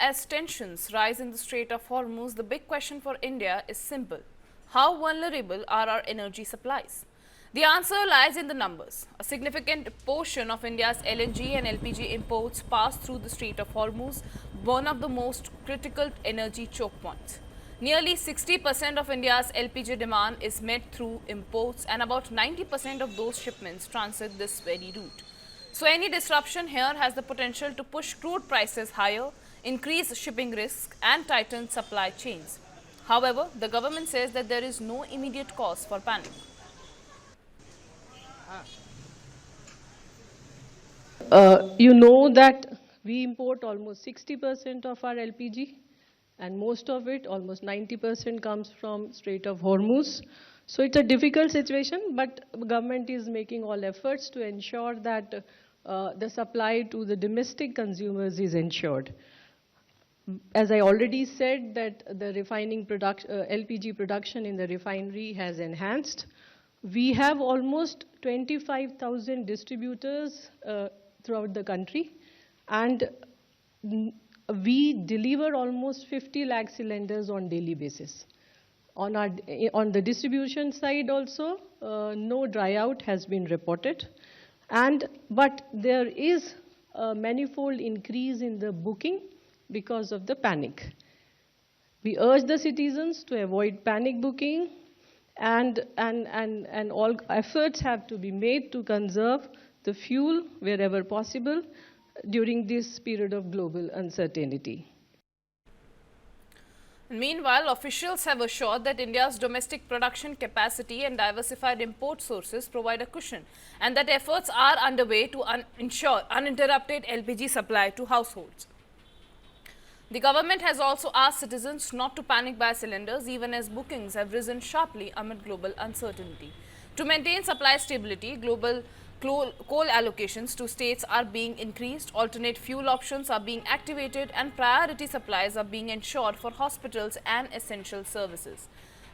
as tensions rise in the Strait of Hormuz, the big question for India is simple. How vulnerable are our energy supplies? The answer lies in the numbers. A significant portion of India's LNG and LPG imports pass through the Strait of Hormuz, one of the most critical energy choke points. Nearly 60% of India's LPG demand is met through imports, and about 90% of those shipments transit this very route. So any disruption here has the potential to push crude prices higher, increase shipping risks and tighten supply chains. However, the government says that there is no immediate cause for panic. You know that we import almost 60% of our LPG, and most of it, almost 90%, comes from Strait of Hormuz. So it's a difficult situation, but the government is making all efforts to ensure that the supply to the domestic consumers is ensured. As I already said, that the refining LPG production in the refinery has enhanced. We have almost 25,000 distributors throughout the country, and we deliver almost 50 lakh cylinders on daily basis. On the distribution side also, no dry out has been reported, but there is a manifold increase in the booking because of the panic. We urge the citizens to avoid panic booking, and all efforts have to be made to conserve the fuel wherever possible during this period of global uncertainty. Meanwhile, officials have assured that India's domestic production capacity and diversified import sources provide a cushion, and that efforts are underway to ensure uninterrupted LPG supply to households. The government has also asked citizens not to panic buy cylinders, even as bookings have risen sharply amid global uncertainty. To maintain supply stability, global coal allocations to states are being increased, alternate fuel options are being activated, and priority supplies are being ensured for hospitals and essential services.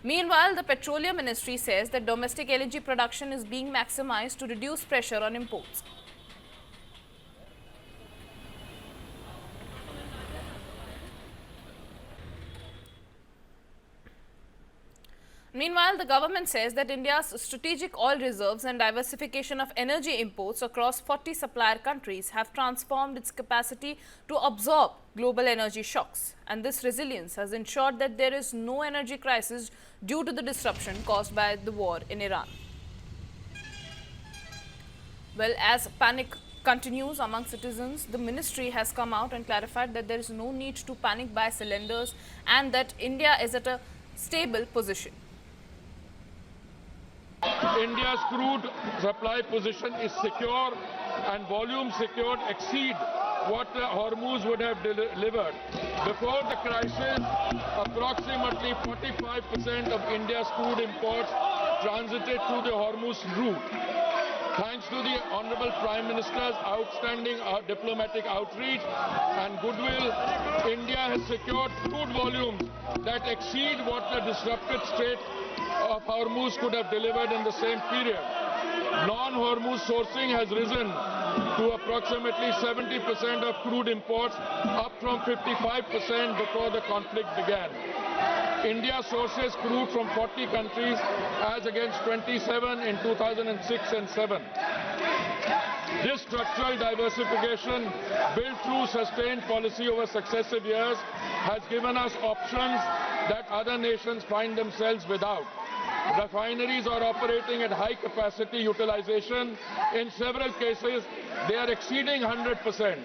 Meanwhile, the Petroleum Ministry says that domestic LNG production is being maximized to reduce pressure on imports. Meanwhile, the government says that India's strategic oil reserves and diversification of energy imports across 40 supplier countries have transformed its capacity to absorb global energy shocks. And this resilience has ensured that there is no energy crisis due to the disruption caused by the war in Iran. Well, as panic continues among citizens, the ministry has come out and clarified that there is no need to panic buy cylinders and that India is at a stable position. India's crude supply position is secure, and volumes secured exceed what Hormuz would have delivered. Before the crisis, approximately 45% of India's crude imports transited through the Hormuz route. Thanks to the Honorable Prime Minister's outstanding diplomatic outreach and goodwill, India has secured crude volumes that exceed what the disrupted Strait of Hormuz could have delivered in the same period. Non-Hormuz sourcing has risen to approximately 70% of crude imports, up from 55% before the conflict began. India sources crude from 40 countries as against 27 in 2006 and 7. This structural diversification, built through sustained policy over successive years, has given us options that other nations find themselves without. Refineries are operating at high capacity utilization. In several cases, they are exceeding 100%.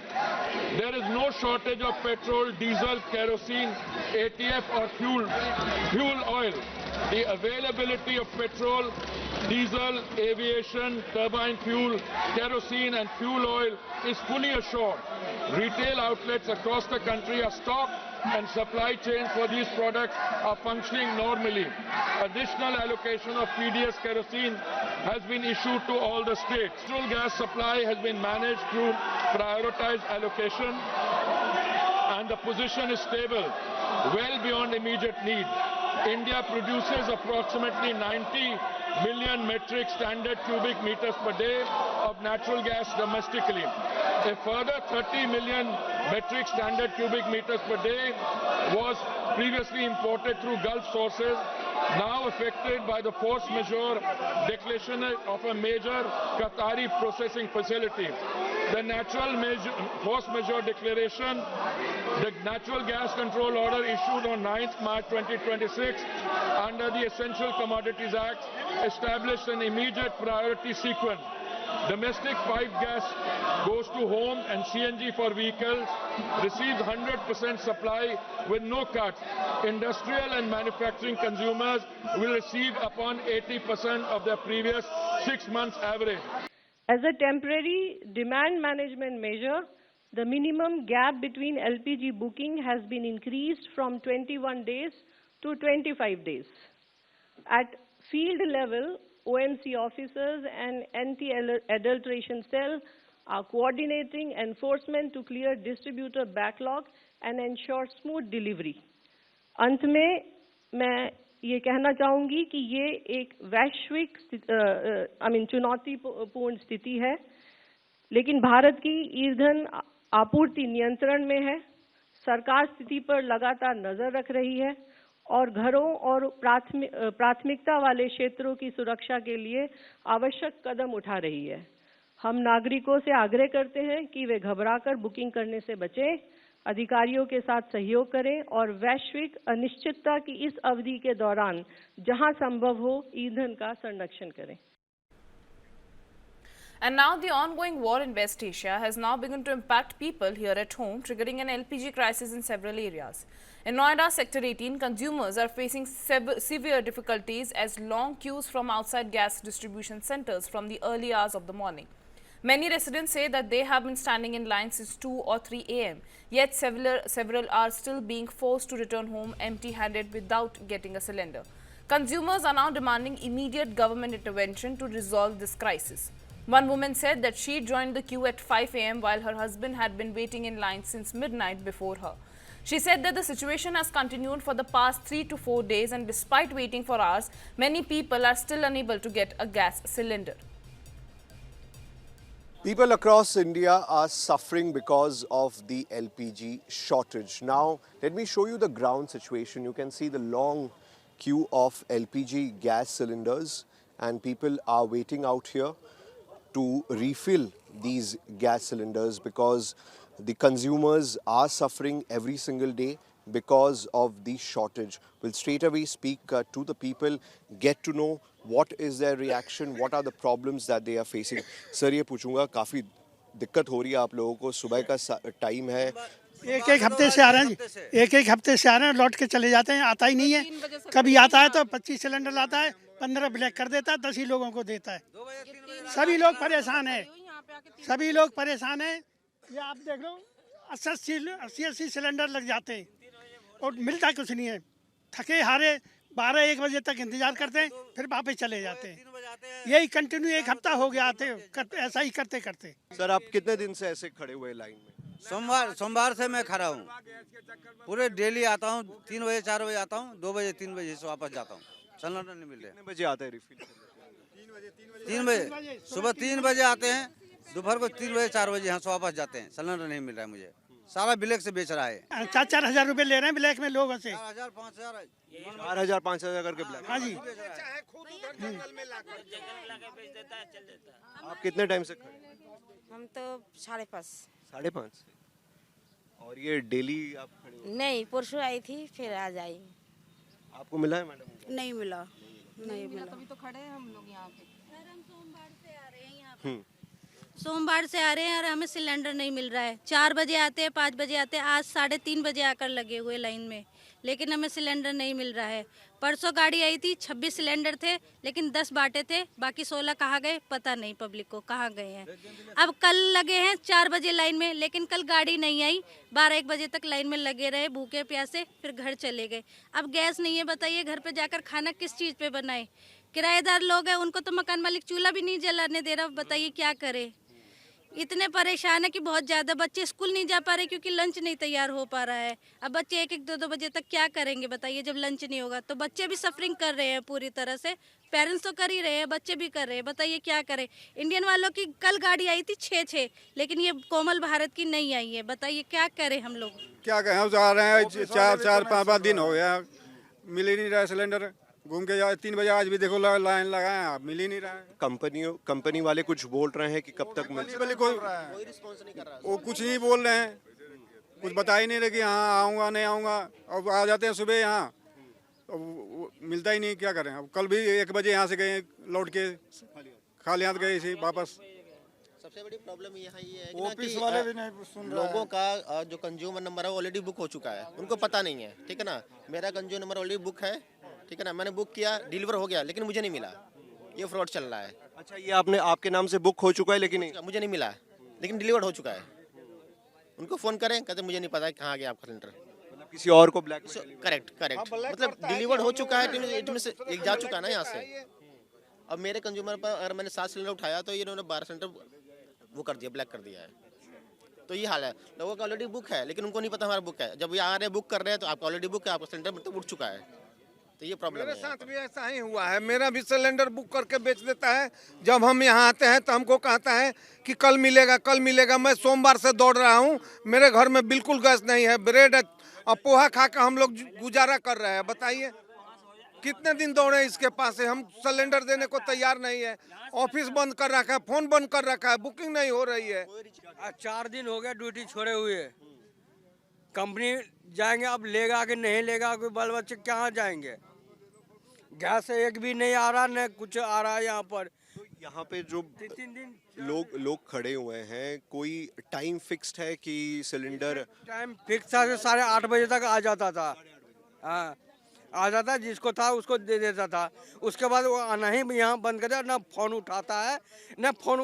There is no shortage of petrol, diesel, kerosene, ATF or fuel oil. The availability of petrol, diesel, aviation, turbine fuel, kerosene and fuel oil is fully assured. Retail outlets across the country are stocked and supply chains for these products are functioning normally. Additional allocation of PDS kerosene has been issued to all the states. Natural gas supply has been managed through prioritized allocation, and the position is stable, well beyond immediate need. India produces approximately 90 million metric standard cubic meters per day of natural gas domestically. A further 30 million metric standard cubic meters per day was previously imported through Gulf sources, now affected by the force majeure declaration of a major Qatari processing facility. The force majeure declaration, the Natural Gas Control Order issued on 9th March 2026 under the Essential Commodities Act established an immediate priority sequence. Domestic pipe gas goes to home and CNG for vehicles receives 100% supply with no cuts. Industrial and manufacturing consumers will receive upon 80% of their previous 6 months average. As a temporary demand management measure, the minimum gap between LPG booking has been increased from 21 days to 25 days. At field level, OMC officers and anti-adulteration cell are coordinating enforcement to clear distributor backlog and ensure smooth delivery. अंत में मैं ये कहना चाहूँगी कि ये एक वैश्विक चुनौतीपूर्ण स्थिति है, लेकिन भारत की ईंधन आपूर्ति नियंत्रण में है। सरकार स्थिति पर लगातार नजर रख रही है और घरों और प्राथमिकता वाले क्षेत्रों की सुरक्षा के लिए आवश्यक कदम उठा रही है। हम नागरिकों से आग्रह करते हैं कि वे घबराकर बुकिंग करने से बचें, अधिकारियों के साथ सहयोग करें और वैश्विक अनिश्चितता की इस अवधि के दौरान जहां संभव हो ईंधन का संरक्षण करें। And now the ongoing war in West Asia has now begun to impact people here at home, triggering an LPG crisis in several areas. In Noida, Sector 18, consumers are facing severe difficulties as long queues from outside gas distribution centers from the early hours of the morning. Many residents say that they have been standing in line since 2 or 3 a.m., yet several are still being forced to return home empty-handed without getting a cylinder. Consumers are now demanding immediate government intervention to resolve this crisis. One woman said that she joined the queue at 5 a.m. while her husband had been waiting in line since midnight before her. She said that the situation has continued for the past 3 to 4 days, and despite waiting for hours, many people are still unable to get a gas cylinder. People across India are suffering because of the LPG shortage. Now, let me show you the ground situation. You can see the long queue of LPG gas cylinders, and people are waiting out here to refill these gas cylinders because the consumers are suffering every single day because of the shortage. We'll straight away speak to the people, get to know what is their reaction, what are the problems that they are facing. Sir, ये पूछूंगा, काफ़ी दिक्कत हो रही है आप लोगों को, सुबह का टाइम है, एक हफ्ते से आ रहे हैं, एक हफ्ते से आ रहे हैं, लौट के चले जाते हैं, आता ही नहीं है। कभी आता है तो 25 सिलेंडर लाता है, 15 ब्लैक कर देता है, 10 ही लोगों को देता है। सभी लोग परेशान हैं, सभी लोग परेशान हैं। ये आप देख लो, 80 सिलेंडर लग जाते हैं और मिलता कुछ नहीं है। थके हारे 12-1 बजे तक इंतजार करते हैं, फिर वापस चले जाते हैं। यही कंटिन्यू एक हफ्ता हो गया ऐसा ही करते करते। सर, आप कितने दिन से ऐसे खड़े हुए लाइन में? सोमवार से मैं खड़ा हूँ, पूरे डेली आता हूँ, 3 बजे 4 बजे आता हूँ, 2 बजे 3 बजे से वापस जाता हूँ। सिलेंडर नहीं मिल रहे। कितने बजे आता है रिफिल? 3 बजे, सुबह 3 बजे आते हैं, दोपहर को 3 बजे 4 बजे यहाँ से वापस जाते हैं। सिलेंडर नहीं मिल रहा है मुझे, सारा ब्लैक से बेच रहा है। 4-4 हजार रुपए ले रहे हैं ब्लैक में लोगों से। 4,000-5,000 करके ब्लैक। हाँ जी। आप कितने टाइम से खड़े? हम तो 5:30। 5:30। और ये डेली आप खड़े हो? नहीं, परसों आई थी, फिर आज आई। आपको मिला है मैडम? नहीं मिला, नहीं मिला। तभी तो खड़े हैं हम लोग यहाँ पे। सर, हम सोमवार से आ रहे हैं यहाँ पे। सोमवार से आ रहे हैं और हमें सिलेंडर नहीं मिल रहा है। 4 बजे आते हैं, 5 बजे आते हैं, आज 3:30 बजे आकर लगे हुए लाइन में, लेकिन हमें सिलेंडर नहीं मिल रहा है। परसों गाड़ी आई थी, 26 सिलेंडर थे, लेकिन 10 बांटे थे, बाकी 16 कहाँ गए पता नहीं पब्लिक को, कहाँ गए हैं। अब कल लगे हैं 4 बजे लाइन में, लेकिन कल गाड़ी नहीं आई, 12-1 बजे तक लाइन में लगे रहे भूखे प्यासे, फिर घर चले गए। अब गैस नहीं है, बताइए घर पे जाकर खाना किस चीज़ पे बनाए। किराएदार लोग हैं, उनको तो मकान मालिक चूल्हा भी नहीं जलाने दे रहा, बताइए क्या करे। इतने परेशान है कि बहुत ज़्यादा बच्चे स्कूल नहीं जा पा रहे क्योंकि लंच नहीं तैयार हो पा रहा है। अब बच्चे एक एक दो दो बजे तक क्या करेंगे बताइए, जब लंच नहीं होगा तो बच्चे भी सफरिंग कर रहे हैं पूरी तरह से। पेरेंट्स तो कर ही रहे हैं, बच्चे भी कर रहे हैं, बताइए क्या करें। इंडियन वालों की कल गाड़ी आई थी 6-6, लेकिन ये कोमल भारत की नहीं आई है, बताइए क्या करें हम लोग। क्या कहें, हम जा रहे हैं 4-5 दिन हो गया, मिल ही नहीं रहा सिलेंडर। घूम के जाए 3 बजे, आज भी देखो लाइन लगाए, आप मिल ही नहीं रहा है। कंपनी वाले कुछ बोल रहे हैं कि कब तक मिल पहले कोई रिस्पॉन्स नहीं कर रहा, वो कुछ नहीं बोल रहे हैं, कुछ बता ही नहीं रहे कि हाँ आऊँगा नहीं आऊँगा। अब आ जाते हैं सुबह यहाँ, अब मिलता ही नहीं, क्या करें। अब कल भी 1 बजे यहाँ से गए, लौट के खाली हाथ गए इसी वापस। सबसे बड़ी प्रॉब्लम यहाँ ये है ऑफिस वाले भी नहीं सुन रहे हैं। लोगों का जो कंज्यूमर नंबर है ऑलरेडी बुक हो चुका है, उनको पता नहीं है, ठीक है ना। मेरा कंज्यूमर नंबर ऑलरेडी बुक है, ठीक है ना, मैंने बुक किया, डिलीवर हो गया, लेकिन मुझे नहीं मिला। ये फ्रॉड चल रहा है। अच्छा, ये आपने आपके नाम से बुक हो चुका है लेकिन नहीं? मुझे नहीं मिला, लेकिन डिलीवर हो चुका है। उनको फ़ोन करें, कहते मुझे नहीं पता है कहाँ गया आपका सिलेंडर। मतलब किसी और को ब्लैक में? करेक्ट, मतलब डिलीवर हो चुका है, इनमें से एक जा चुका है ना यहाँ से। अब मेरे कंज्यूमर पर अगर मैंने 7 सिलेंडर उठाया तो इन्होंने 12 सिलेंडर वो कर दिया, ब्लैक कर दिया है। तो ये हाल है, लोगों का ऑलरेडी बुक है, लेकिन उनको नहीं पता हमारा बुक है। जब ये आ रहे बुक कर रहे हैं तो आपका ऑलरेडी बुक है, आपका सिलेंडर मतलब उठ चुका है। तो ये प्रॉब्लम मेरे है। साथ भी ऐसा ही हुआ है, मेरा भी सिलेंडर बुक करके बेच देता है। जब हम यहाँ आते हैं तो हमको कहता है कि कल मिलेगा कल मिलेगा। मैं सोमवार से दौड़ रहा हूँ, मेरे घर में बिल्कुल गैस नहीं है, ब्रेड और पोहा खा कर हम लोग गुजारा कर रहे हैं। बताइए कितने दिन दौड़े इसके पास है, हम सिलेंडर देने को तैयार नहीं है। ऑफिस बंद कर रखा है, फोन बंद कर रखा है, बुकिंग नहीं हो रही है। आज 4 दिन हो गया ड्यूटी छोड़े हुए। कंपनी जाएंगे, अब लेगा कि नहीं लेगा, कोई बाल बच्चे कहाँ जाएंगे। गैस एक भी नहीं आ रहा, न कुछ आ रहा है यहाँ पर। तो यहाँ पे जो 3 दिन लोग खड़े हुए हैं, कोई टाइम फिक्स्ड है कि सिलेंडर? टाइम फिक्स था, 8:30 बजे तक आ जाता था। हाँ, आ जाता, जिसको था उसको दे देता था। उसके बाद वो आना ही यहाँ बंद कर दिया, ना फ़ोन उठाता है ना फ़ोन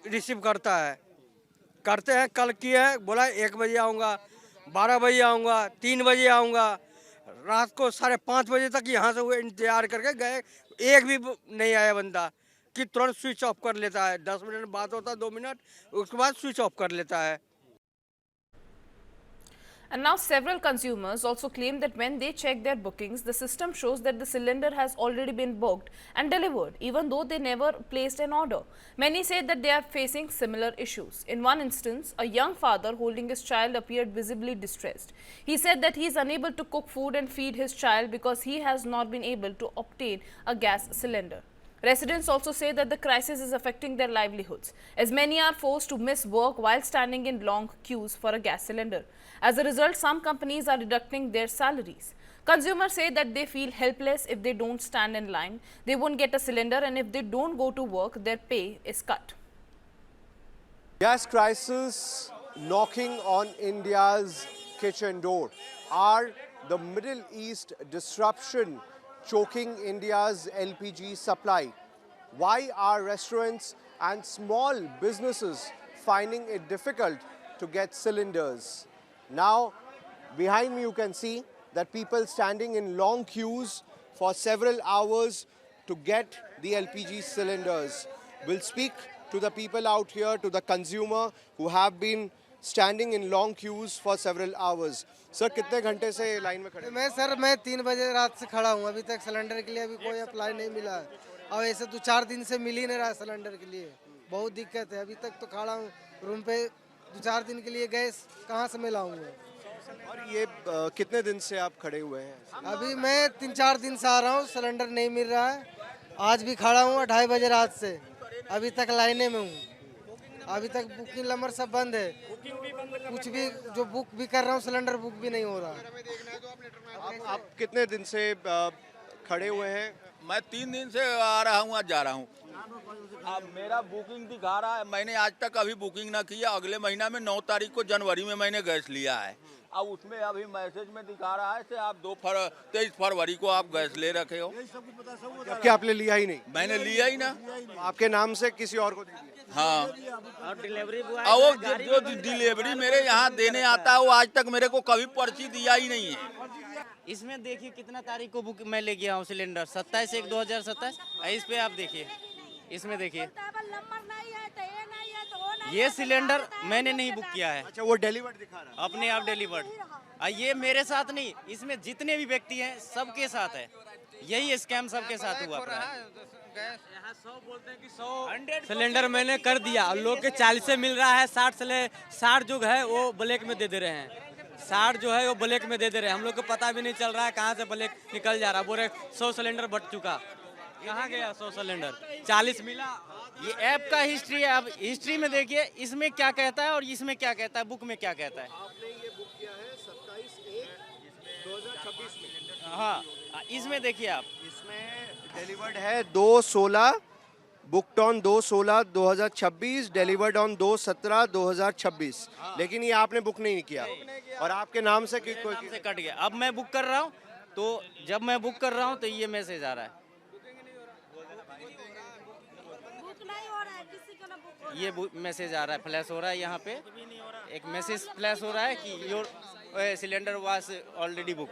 रिसीव करता है। करते हैं, कल किया है, बोला 1 बजे आऊँगा, 12 बजे आऊँगा, 3 बजे आऊँगा। रात को 5:30 बजे तक यहाँ से वो इंतजार करके गए, एक भी नहीं आया बंदा कि तुरंत स्विच ऑफ कर लेता है। 10 मिनट बात होता है, 2 मिनट, उसके बाद स्विच ऑफ कर लेता है। And now several consumers also claim that when they check their bookings, the system shows that the cylinder has already been booked and delivered, even though they never placed an order. Many say that they are facing similar issues. In one instance, a young father holding his child appeared visibly distressed. He said that he is unable to cook food and feed his child because he has not been able to obtain a gas cylinder. Residents also say that the crisis is affecting their livelihoods, as many are forced to miss work while standing in long queues for a gas cylinder. As a result, some companies are deducting their salaries. Consumers say that they feel helpless if they don't stand in line, they won't get a cylinder, and if they don't go to work, their pay is cut. Gas crisis knocking on India's kitchen door. Are the Middle East disruption choking India's LPG supply? Why are restaurants and small businesses finding it difficult to get cylinders? Now, behind me you can see that people standing in long queues for several hours to get the LPG cylinders. We'll speak to the people out here, to the consumer who have been standing in long queues for several hours. Sir, कितने घंटे से line में खड़े? मैं 3 बजे रात से खड़ा हूँ, अभी तक सिलेंडर के लिए अभी कोई अप्लाई नहीं मिला है। और ऐसे 2-4 दिन से मिल ही नहीं रहा है सिलेंडर के लिए, बहुत दिक्कत है। अभी तक तो खड़ा हूँ रूम पे, 2-4 दिन के लिए गैस कहाँ से मैं लाऊंगा। और ये कितने दिन से आप खड़े हुए हैं? अभी मैं 3-4 दिन से आ रहा हूँ, सिलेंडर नहीं मिल रहा है। आज भी खड़ा हूँ 2:30 बजे रात से, अभी तक लाइने में हूँ। अभी तक बुकिंग नंबर सब बंद है, कुछ भी जो बुक भी कर रहा हूँ सिलेंडर बुक भी नहीं हो रहा। आप कितने दिन से खड़े हुए हैं? मैं 3 दिन से आ रहा हूँ, आज जा रहा हूँ। अब मेरा बुकिंग दिखा रहा है, मैंने आज तक अभी बुकिंग ना किया। अगले महीना में 9 तारीख को जनवरी में मैंने गैस लिया है। अब उसमें अभी मैसेज में दिखा रहा है कि आप 23 फरवरी को आप गैस ले रखे हो, जबकि आपने लिया ही नहीं। मैंने लिया ही ना। आपके नाम से किसी और को दे दिया? हाँ, और डिलीवरी वो जो डिलीवरी मेरे यहाँ देने आता है वो आज तक मेरे को कभी पर्ची दिया ही नहीं है। इसमें देखिए कितना तारीख को बुक मैं ले गया हूँ सिलेंडर, 27/1/2027। इस पे आप देखिए, इसमें देखिए ये सिलेंडर मैंने नहीं बुक किया है। अच्छा, वो डिलीवर्ड दिखा रहा है। अपने आप डिलीवर्ड। ये मेरे साथ नहीं, इसमें जितने भी व्यक्ति हैं सबके साथ है। यही स्कैम सबके साथ हुआ अपना। यहाँ 100 बोलते हैं कि 100 सिलेंडर मैंने कर दिया और लोग के 40 से मिल रहा है। 60 जो है वो ब्लैक में दे रहे हैं। 60 जो है वो ब्लैक में दे रहे हैं। हम लोग को पता भी नहीं चल रहा है कहाँ से ब्लैक निकल जा रहा है। बोले 100 सिलेंडर बट चुका, कहाँ गया 100 सिलेंडर? 40 मिला। ये ऐप का हिस्ट्री है। अब हिस्ट्री में देखिए इसमें क्या कहता है और इसमें क्या कहता है, बुक में क्या कहता है। आपने ये बुक किया है 27/1/2026 में। हाँ, इसमें देखिए आप, इसमें डिलीवर्ड है 2/16, बुकड ऑन 2/16/2026, डिलीवर्ड ऑन 2/17/2026। लेकिन ये आपने बुक नहीं किया और आपके नाम से मेरे नाम से कट गया। अब मैं बुक कर रहा हूँ, तो जब मैं बुक कर रहा हूँ तो ये मैसेज आ रहा है। ये मैसेज आ रहा है, फ्लैश हो रहा है। यहाँ पे एक मैसेज फ्लैश हो रहा है कि your cylinder was already book.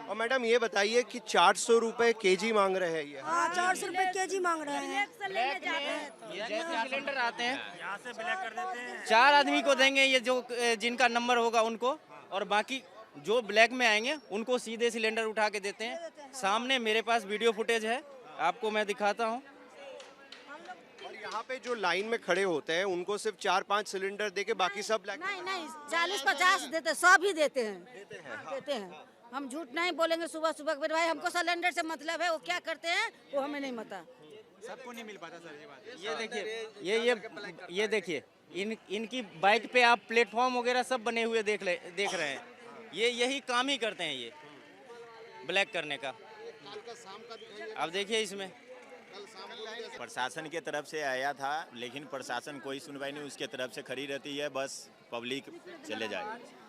और मैडम ये बताइए कि 400 रुपए केजी मांग रहे हैं ये। हाँ, 400 रुपए केजी मांग रहे हैं। जैसे सिलेंडर आते हैं यहाँ से ब्लैक कर देते हैं। 4 आदमी को देंगे ये जो जिनका नंबर होगा उनको, और बाकी जो ब्लैक में आएंगे उनको सीधे सिलेंडर उठा के देते हैं। सामने मेरे पास वीडियो फुटेज है, आपको मैं दिखाता हूँ। और यहाँ पे जो लाइन में खड़े होते हैं उनको सिर्फ 4-5 सिलेंडर देके बाकी सब ब्लैक। नहीं 40-50 देते, 100 भी देते हैं। देते हैं। हम झूठ नहीं बोलेंगे। सुबह सुबह भाई हमको सिलेंडर से मतलब है, वो क्या करते हैं वो हमें नहीं पता। सबको नहीं मिल पाता सर ये बात। ये देखिए, ये देखिए, इनकी बाइक पे आप प्लेटफॉर्म वगैरह सब बने हुए देख रहे हैं। ये यही काम ही करते हैं ये ब्लैक करने का। अब देखिए इसमें प्रशासन के तरफ से आया था, लेकिन प्रशासन कोई सुनवाई नहीं उसके तरफ से खड़ी रहती है, बस पब्लिक चले जाए।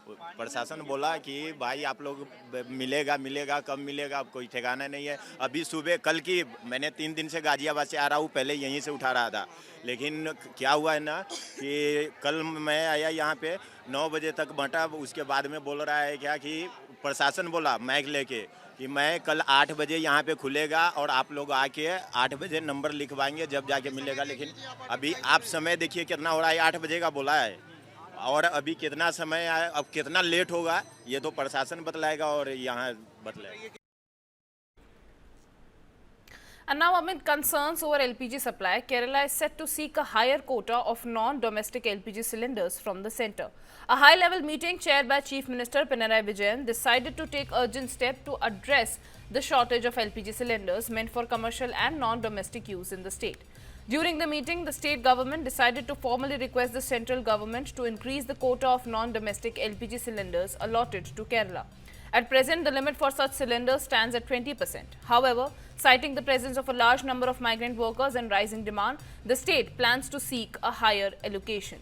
प्रशासन बोला कि भाई आप लोग मिलेगा कब मिलेगा, अब कोई ठिकाना नहीं है। अभी सुबह कल की मैंने 3 दिन से गाजियाबाद से आ रहा हूँ, पहले यहीं से उठा रहा था, लेकिन क्या हुआ है ना कि कल मैं आया यहाँ पे 9 बजे तक बंटा। उसके बाद में बोल रहा है क्या कि प्रशासन बोला माइक लेके कि मैं कल 8 बजे यहाँ पे खुलेगा और आप लोग आके 8 बजे नंबर लिखवाएंगे जब जाके मिलेगा। लेकिन अभी आप समय देखिए कितना हो रहा है, 8 बजे का बोला है और अभी कितना समय है, अब कितना लेट होगा ये तो प्रशासन बतलाएगा और यहाँ बतलाएगा। And now, amid concerns over LPG supply, Kerala is set to seek a higher quota of non-domestic LPG cylinders from the centre. A high-level meeting chaired by Chief Minister Pinarayi Vijayan decided to take urgent steps to address the shortage of LPG cylinders meant for commercial and non-domestic use in the state. During the meeting, the state government decided to formally request the central government to increase the quota of non-domestic LPG cylinders allotted to Kerala. At present, the limit for such cylinders stands at 20%. However, citing the presence of a large number of migrant workers and rising demand, the state plans to seek a higher allocation.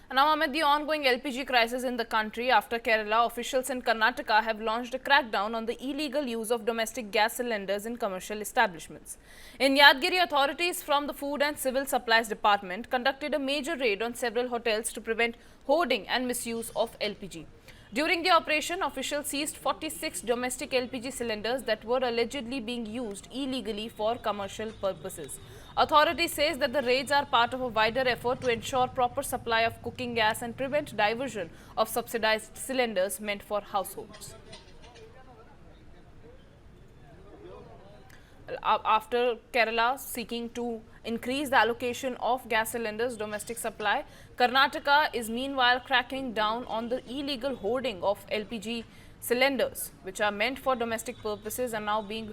Now, amid the ongoing LPG crisis in the country, after Kerala, officials in Karnataka have launched a crackdown on the illegal use of domestic gas cylinders in commercial establishments. In Yadgiri, authorities from the Food and Civil Supplies Department conducted a major raid on several hotels to prevent hoarding and misuse of LPG. During the operation, officials seized 46 domestic LPG cylinders that were allegedly being used illegally for commercial purposes. Authorities says that the raids are part of a wider effort to ensure proper supply of cooking gas and prevent diversion of subsidized cylinders meant for households. After Kerala seeking to increase the allocation of gas cylinders domestic supply, Karnataka is meanwhile cracking down on the illegal hoarding of LPG cylinders, which are meant for domestic purposes and now being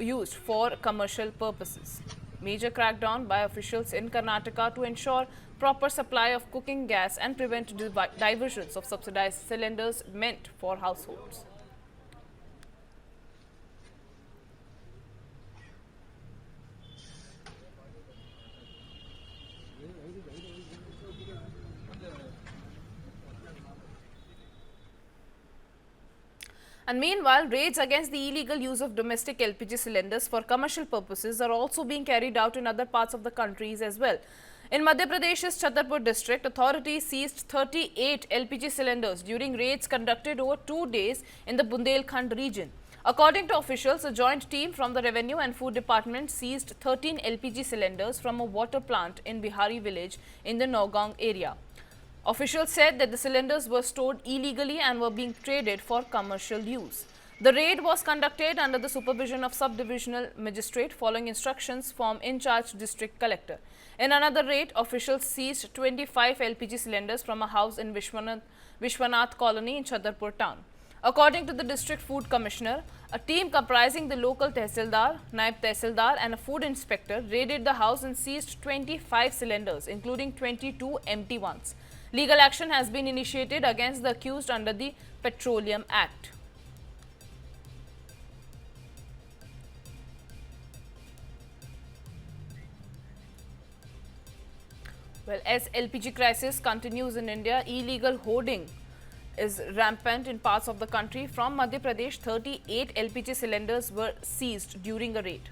used for commercial purposes. Major crackdown by officials in Karnataka to ensure proper supply of cooking gas and prevent diversions of subsidized cylinders meant for households. And meanwhile, raids against the illegal use of domestic LPG cylinders for commercial purposes are also being carried out in other parts of the country as well. In Madhya Pradesh's Chhatarpur district, authorities seized 38 LPG cylinders during raids conducted over 2 days in the Bundelkhand region. According to officials, a joint team from the Revenue and Food Department seized 13 LPG cylinders from a water plant in Bihari village in the Nagaon area. Officials said that the cylinders were stored illegally and were being traded for commercial use. The raid was conducted under the supervision of Sub-Divisional Magistrate following instructions from in-charge District Collector. In another raid, officials seized 25 LPG cylinders from a house in Vishwanath Colony in Chhatarpur town. According to the District Food Commissioner, a team comprising the local Tehsildar, Naib Tehsildar and a food inspector raided the house and seized 25 cylinders, including 22 empty ones. Legal action has been initiated against the accused under the Petroleum Act. Well, as LPG crisis continues in India, illegal hoarding is rampant in parts of the country. From Madhya Pradesh, 38 LPG cylinders were seized during a raid.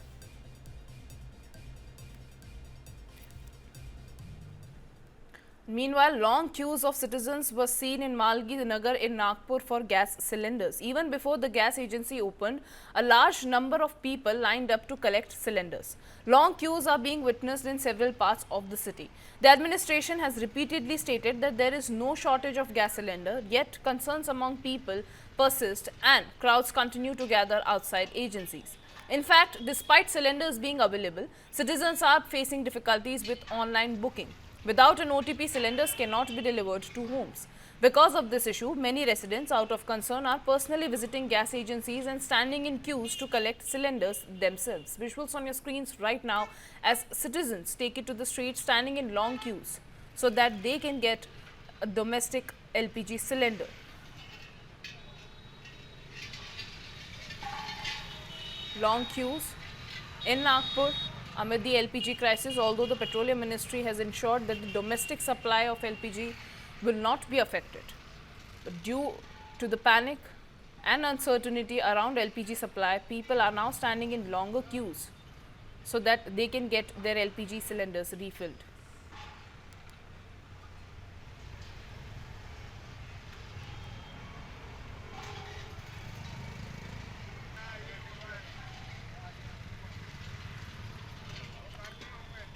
Meanwhile, long queues of citizens were seen in Malgi Nagar in Nagpur for gas cylinders. Even before the gas agency opened, a large number of people lined up to collect cylinders. Long queues are being witnessed in several parts of the city. The administration has repeatedly stated that there is no shortage of gas cylinder, yet concerns among people persist and crowds continue to gather outside agencies. In fact, despite cylinders being available, citizens are facing difficulties with online booking. Without an OTP, cylinders cannot be delivered to homes. Because of this issue, many residents out of concern are personally visiting gas agencies and standing in queues to collect cylinders themselves. Visuals on your screens right now as citizens take it to the streets standing in long queues so that they can get a domestic LPG cylinder. Long queues in Nagpur amid the LPG crisis, although the Petroleum Ministry has ensured that the domestic supply of LPG will not be affected. But due to the panic and uncertainty around LPG supply, people are now standing in longer queues so that they can get their LPG cylinders refilled.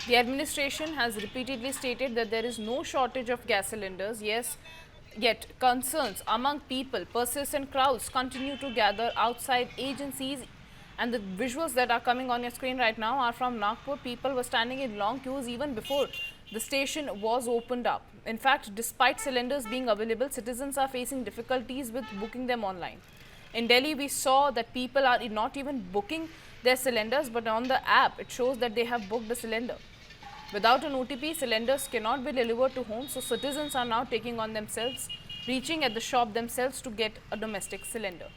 The administration has repeatedly stated that there is no shortage of gas cylinders. Yes, yet concerns among people persist and crowds continue to gather outside agencies. And the visuals that are coming on your screen right now are from Nagpur. People were standing in long queues even before the station was opened up. In fact, despite cylinders being available, citizens are facing difficulties with booking them online. In Delhi, we saw that people are not even booking their cylinders, but on the app, it shows that they have booked the cylinder. Without an OTP, cylinders cannot be delivered to homes, so citizens are now taking on themselves, reaching at the shop themselves to get a domestic cylinder.